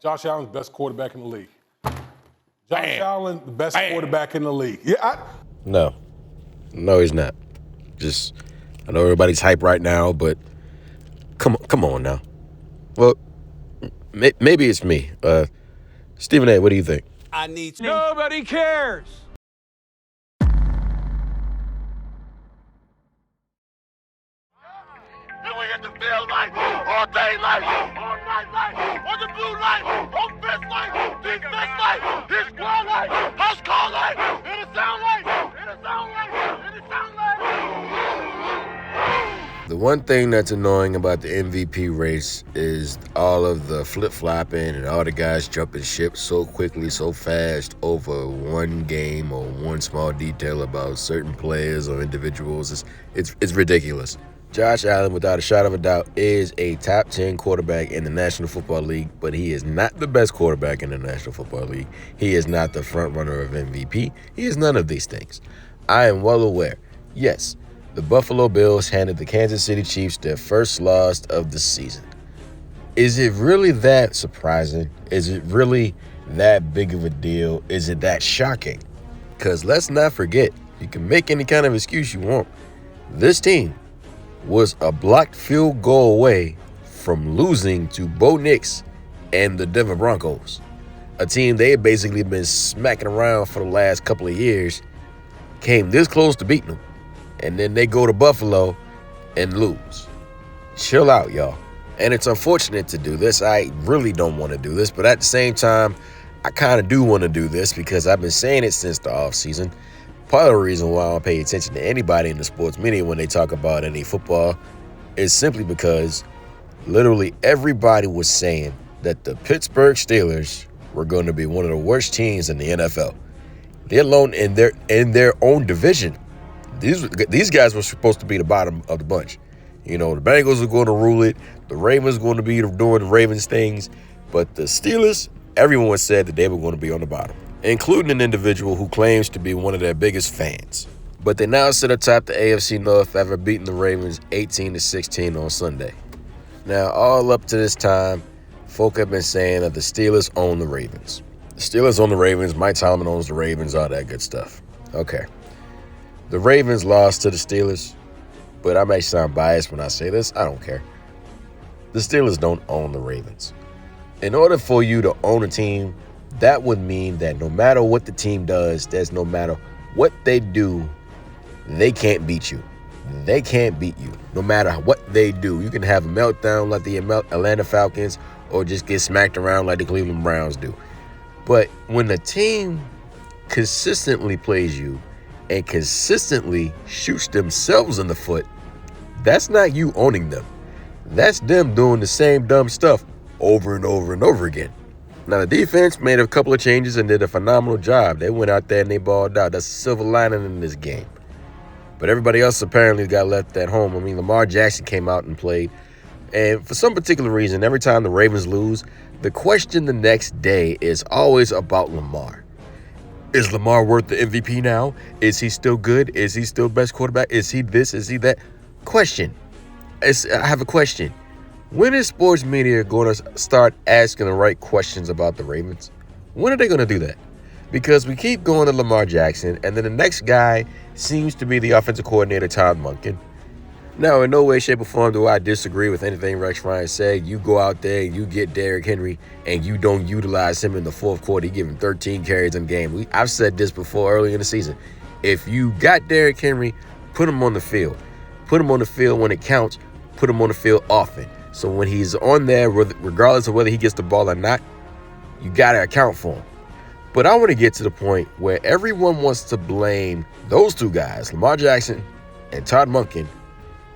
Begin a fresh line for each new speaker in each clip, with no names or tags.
Josh Allen's the best quarterback in the league. Josh Allen, the best quarterback in the league. Yeah.
No, he's not. Just, I know everybody's hype right now, but come on now. Well, maybe it's me. Stephen A., what do you think?
Nobody cares.
We hit the field light, all day light, all night light, on the blue light, offense light, defense light, his squad light, house call light, in the sound light, in the sound light, in the sound light.
The one thing that's annoying about the MVP race is all of the flip-flopping and all the guys jumping ship so quickly, so fast over one game or one small detail about certain players or individuals. It's ridiculous. Josh Allen, without a shadow of a doubt, is a top 10 quarterback in the National Football League, but he is not the best quarterback in the National Football League. He is not the front runner of MVP. He is none of these things. I am well aware. Yes, the Buffalo Bills handed the Kansas City Chiefs their first loss of the season. Is it really that surprising? Is it really that big of a deal? Is it that shocking? Because let's not forget, you can make any kind of excuse you want. This team was a blocked field goal away from losing to Bo Nix and the Denver Broncos, a team they had basically been smacking around for the last couple of years, came this close to beating them, and then they go to Buffalo and lose. Chill out, y'all. And it's unfortunate to do this. I really don't want to do this, but at the same time, I kind of do want to do this because I've been saying it since the offseason. Part of the reason why I don't pay attention to anybody in the sports media when they talk about any football is simply because literally everybody was saying that the Pittsburgh Steelers were going to be one of the worst teams in the NFL. They're alone in their own division. These guys were supposed to be the bottom of the bunch. You know, the Bengals are going to rule it. The Ravens are going to be doing the Ravens things. But the Steelers, everyone said that they were going to be on the bottom, including an individual who claims to be one of their biggest fans. But they now sit atop the AFC North after beating the Ravens 18-16 on Sunday. Now, all up to this time, folk have been saying that the Steelers own the Ravens. The Steelers own the Ravens, Mike Tomlin owns the Ravens, all that good stuff. Okay. The Ravens lost to the Steelers, but I may sound biased when I say this. I don't care. The Steelers don't own the Ravens. In order for you to own a team, that would mean that no matter what the team does, that's no matter what they do, they can't beat you. They can't beat you. No matter what they do. You can have a meltdown like the Atlanta Falcons or just get smacked around like the Cleveland Browns do. But when the team consistently plays you and consistently shoots themselves in the foot, that's not you owning them. That's them doing the same dumb stuff over and over and over again. Now, the defense made a couple of changes and did a phenomenal job. They went out there and they balled out. That's a silver lining in this game. But everybody else apparently got left at home. I mean, Lamar Jackson came out and played. And for some particular reason, every time the Ravens lose, the question the next day is always about Lamar. Is Lamar worth the MVP now? Is he still good? Is he still best quarterback? Is he this? Is he that? Question. I have a question. When is sports media going to start asking the right questions about the Ravens? When are they going to do that? Because we keep going to Lamar Jackson, and then the next guy seems to be the offensive coordinator, Todd Monken. Now, in no way, shape, or form do I disagree with anything Rex Ryan said. You go out there, you get Derrick Henry, and you don't utilize him in the fourth quarter. You give him 13 carries in the game. I've said this before early in the season. If you got Derrick Henry, put him on the field. Put him on the field when it counts. Put him on the field often. So when he's on there, regardless of whether he gets the ball or not, you got to account for him. But I want to get to the point where everyone wants to blame those two guys, Lamar Jackson and Todd Monken,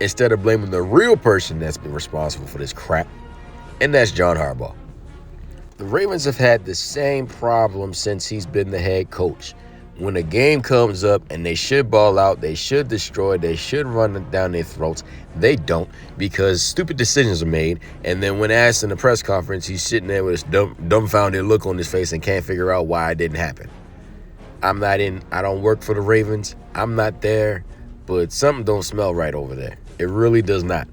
instead of blaming the real person that's been responsible for this crap, and that's John Harbaugh. The Ravens have had the same problem since he's been the head coach. When a game comes up and they should ball out, they should destroy, they should run it down their throats, they don't because stupid decisions are made. And then when asked in the press conference, he's sitting there with this dumbfounded look on his face and can't figure out why it didn't happen. I don't work for the Ravens. I'm not there, but something don't smell right over there. It really does not.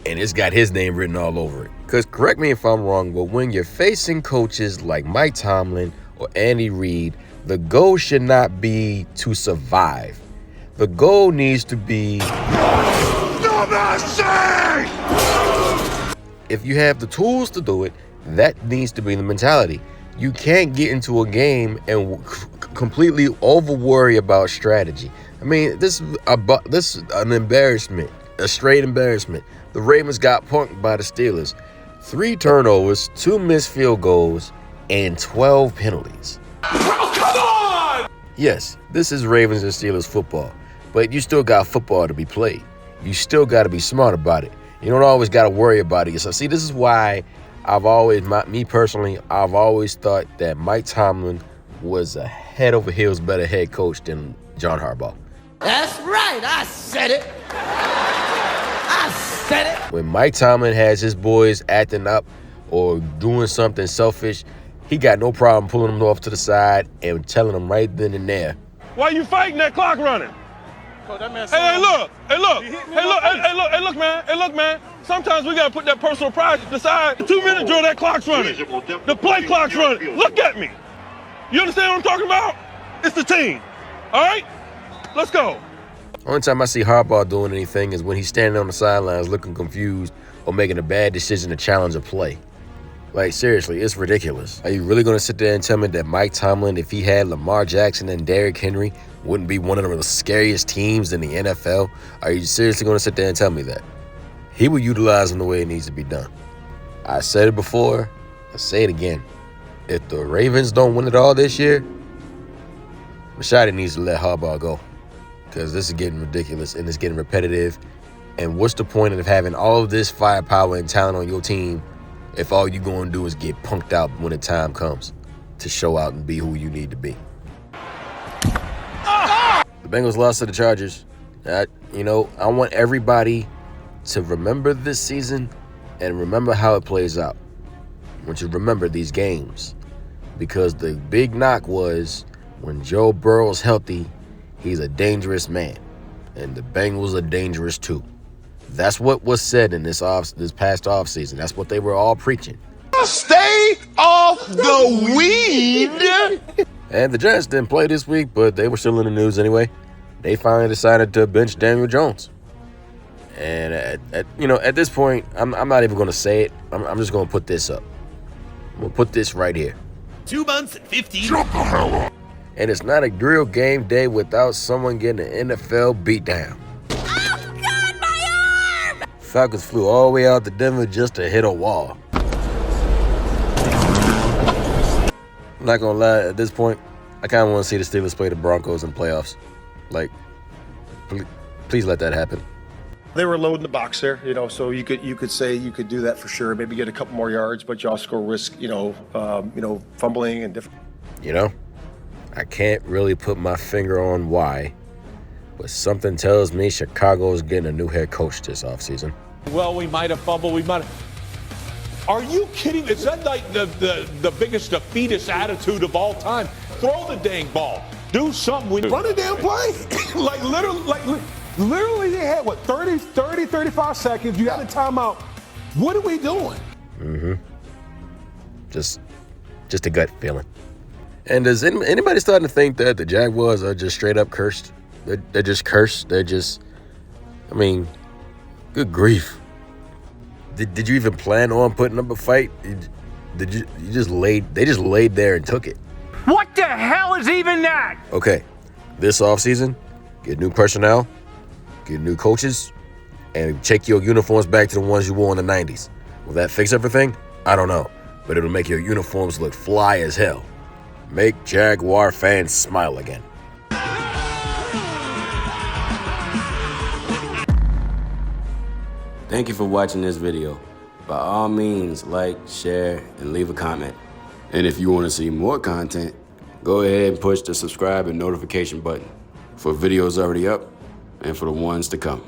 and it's got his name written all over it. Because correct me if I'm wrong, but when you're facing coaches like Mike Tomlin or Andy Reid, the goal should not be to survive. The goal needs to be no mercy! If you have the tools to do it, that needs to be the mentality. You can't get into a game and completely over worry about strategy. I mean, this is an embarrassment, a straight embarrassment. The Ravens got punked by the Steelers. 3 turnovers, 2 missed field goals, and 12 penalties.
Oh, come on!
Yes, this is Ravens and Steelers football, but you still got football to be played. You still got to be smart about it. You don't always got to worry about it. So see, this is why I've always thought that Mike Tomlin was a head over heels better head coach than John Harbaugh.
That's right. I said it.
When Mike Tomlin has his boys acting up or doing something selfish, he got no problem pulling them off to the side and telling them right then and there.
Why you fighting that clock running? Hey, look, man. Sometimes we gotta put that personal pride aside. The 2-minute drill, that clock's running. The play clock's running. Look at me. You understand what I'm talking about? It's the team. All right? Let's go.
Only time I see Harbaugh doing anything is when he's standing on the sidelines looking confused or making a bad decision to challenge a play. Like, seriously, it's ridiculous. Are you really going to sit there and tell me that Mike Tomlin, if he had Lamar Jackson and Derrick Henry, wouldn't be one of the scariest teams in the NFL? Are you seriously going to sit there and tell me that? He will utilize him the way it needs to be done. I said it before. I'll say it again. If the Ravens don't win it all this year, Machado needs to let Harbaugh go. Because this is getting ridiculous and it's getting repetitive. And what's the point of having all of this firepower and talent on your team if all you're going to do is get punked out when the time comes to show out and be who you need to be? The Bengals lost to the Chargers. I want everybody to remember this season and remember how it plays out. I want you to remember these games. Because the big knock was when Joe Burrow's healthy, he's a dangerous man. And the Bengals are dangerous too. That's what was said in this past offseason. That's what they were all preaching.
Stay off the weed.
And the Giants didn't play this week, but they were still in the news anyway. They finally decided to bench Daniel Jones. And at this point, I'm not even going to say it. I'm just going to put this up. I'm going to put this right here.
2 months and 15.
Shut the hell up.
And it's not a real game day without someone getting an NFL beatdown.
Oh, God, my arm!
Falcons flew all the way out to Denver just to hit a wall. I'm not going to lie, at this point, I kind of want to see the Steelers play the Broncos in the playoffs. Like, please let that happen.
They were loading the box there, so you could say you could do that for sure. Maybe get a couple more yards, but you also go risk, fumbling and different.
I can't really put my finger on why, but something tells me Chicago's getting a new head coach this offseason.
Well, we might have fumbled. We might have. Are you kidding? Is that like the biggest defeatist attitude of all time? Throw the dang ball. Do something.
Run a damn play. Literally, they had, 30, 35 seconds. You got a timeout. What are we doing?
Just a gut feeling. And does anybody starting to think that the Jaguars are just straight up cursed? They're just cursed. They're just, good grief. Did you even plan on putting up a fight? They just laid there and took it.
What the hell is even that?
Okay, this offseason, get new personnel, get new coaches, and take your uniforms back to the ones you wore in the 90s. Will that fix everything? I don't know, but it'll make your uniforms look fly as hell. Make Jaguar fans smile again.
Thank you for watching this video. By all means, like, share, and leave a comment. And if you want to see more content, go ahead and push the subscribe and notification button for videos already up and for the ones to come.